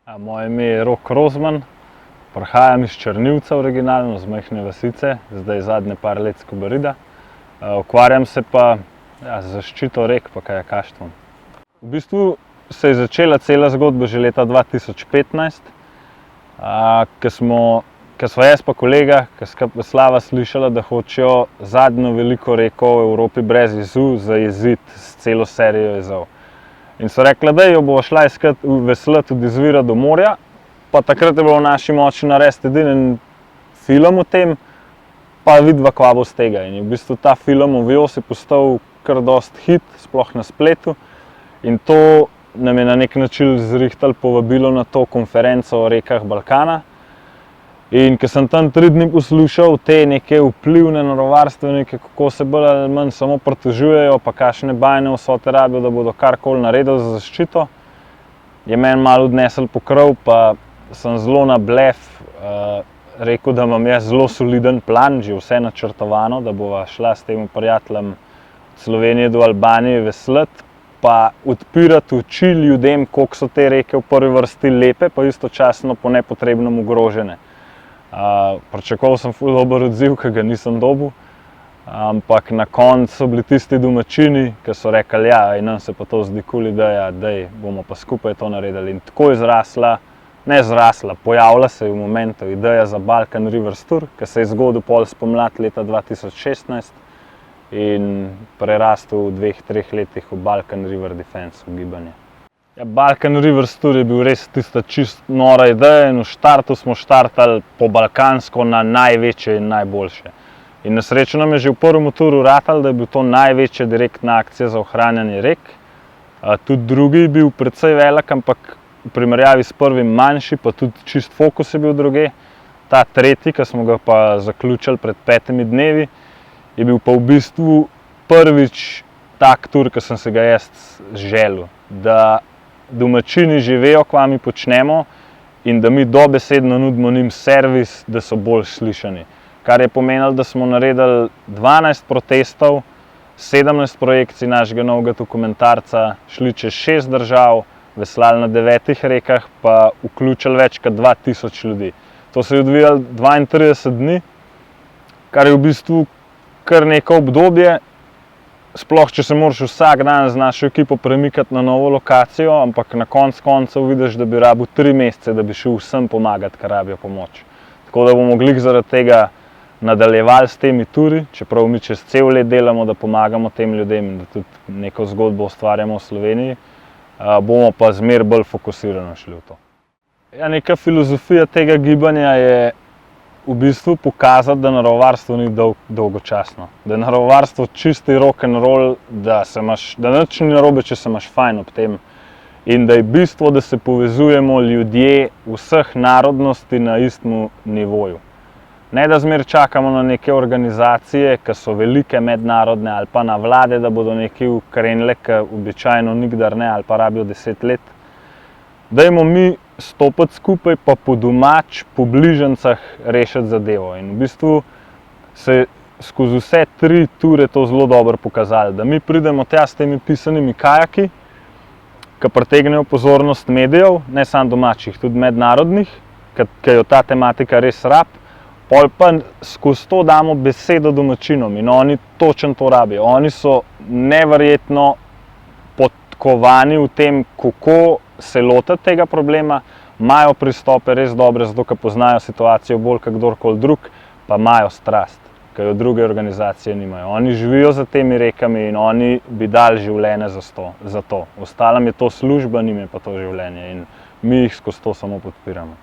Moje ime je Rok Rozman, prihajam iz Črnivca originalno, z majhne vasice, zdaj zadnje par let s Kobarida. Ukvarjam se pa z zaščito rek pa kajakaštvom. V bistvu se je začela cela zgodba že leta 2015, ko sva jaz pa kolega, ko skupaj veslava, slišala, da hočejo zadnjo veliko reko v Evropi brez jezu zajeziti s celo serijo jezov. In so rekla, da jo bo šla iskat veslati od izvira do morja, pa takrat je bilo v naši moči narediti edini film o tem, pa vidva kva bo z tega. In je v bistvu ta film o Vjosi postal kar dost hit, sploh na spletu. In to nam je na nek način zrihtalo povabilo na to konferenco o rekah Balkana. In ko sem tam 3 dni poslušal te neke vplivne naravovarstvenike, kako se bolj ali manj samo pritožujejo, pa kakšne bajne vsote rabijo, da bodo karkoli naredili za zaščito, je meni malo odnesel pokrov, pa sem zelo na blef rekel, da imam jaz zelo soliden plan, že vse načrtovano, da bova šla s tem prijateljem od Slovenije do Albanije veslati, pa odpirati oči ljudem, koliko so te reke v prvi vrsti lepe, pa istočasno po nepotrebnem ogrožene. Pričakoval sem ful dober odziv, ki ga nisem dobil, ampak na koncu so bili tisti domačini, ki so rekli, ja, nam se pa to zdi kul ideja, daj, bomo pa skupaj to naredili. In tako je pojavila se je v momentu ideja za Balkan Rivers Tour, ki se je zgodil pol spomlad leta 2016 in prerastel v 2-3 letih v Balkan River Defense gibanje. Balkan Rivers Tour je bil res tista čist nora ideja in v štartu smo štartali po balkansko na največje in najboljše. In na srečo nam je že v prvem turu ratalo, da je bil to največja direktna akcija za ohranjanje rek. Tudi drugi je bil precej velik, ampak v primerjavi s prvim manjši, pa tudi čist fokus je bil druge. Ta tretji, ki smo ga pa zaključili pred 5 dnevi, je bil pa v bistvu prvič tak tur, ki sem se ga jaz želel. Da domačini že vejo, kva mi počnemo in da mi dobesedno nudimo njim servis, da so bolj slišani. Kar je pomenilo, da smo naredili 12 protestov, 17 projekcij našega novega dokumentarca, šli čez 6 držav, veslali na 9 rekah, pa vključili več kot 2000 ljudi. To se je odvijalo 32 dni, kar je v bistvu kar neko obdobje. Sploh, če se moraš vsak dan z našo ekipo premikati na novo lokacijo, ampak na koncu vidiš, da bi rabil 3 mesece, da bi šel vsem pomagati, ki rabijo pomoč. Tako da bomo glih zaradi tega nadaljevali s temi turi, čeprav mi čez cel let delamo, da pomagamo tem ljudem in da tudi neko zgodbo ustvarjamo v Sloveniji, bomo pa zmeraj bolj fokusirano šli v to. Neka filozofija tega gibanja je v bistvu pokazati, da naravovarstvo ni dolgočasno. Da je naravovarstvo čisti rock'n'roll, da nič ni narobe, če se imaš fajn ob tem. In da je bistvo, da se povezujemo ljudje vseh narodnosti na istem nivoju. Ne da zmeraj čakamo na neke organizacije, ki so velike mednarodne, ali pa na vlade, da bodo nekaj ukrenile, ki običajno nikdar ne, ali pa rabijo 10 let. Dajmo mi stopiti skupaj, pa po domač, po bližnjicah rešiti zadevo. In v bistvu se skozi vse 3 ture to zelo dobro pokazalo. Da mi pridemo tja s temi pisanimi kajaki, ki pritegnejo pozornost medijev, ne samo domačih, tudi mednarodnih, ki jo ta tematika res rab. Pol pa skozi to damo besedo domačinom in oni točno to rabijo. Oni so neverjetno podkovani v tem, kako se lotiti tega problema, imajo pristope res dobre, zato ker poznajo situacijo bolj kot kdorkoli drug, pa imajo strast, ki jo druge organizacije nimajo. Oni živijo za temi rekami in oni bi dali življenje za to. Ostalim je to služba, njim je pa to življenje in mi jih skozi to samo podpiramo.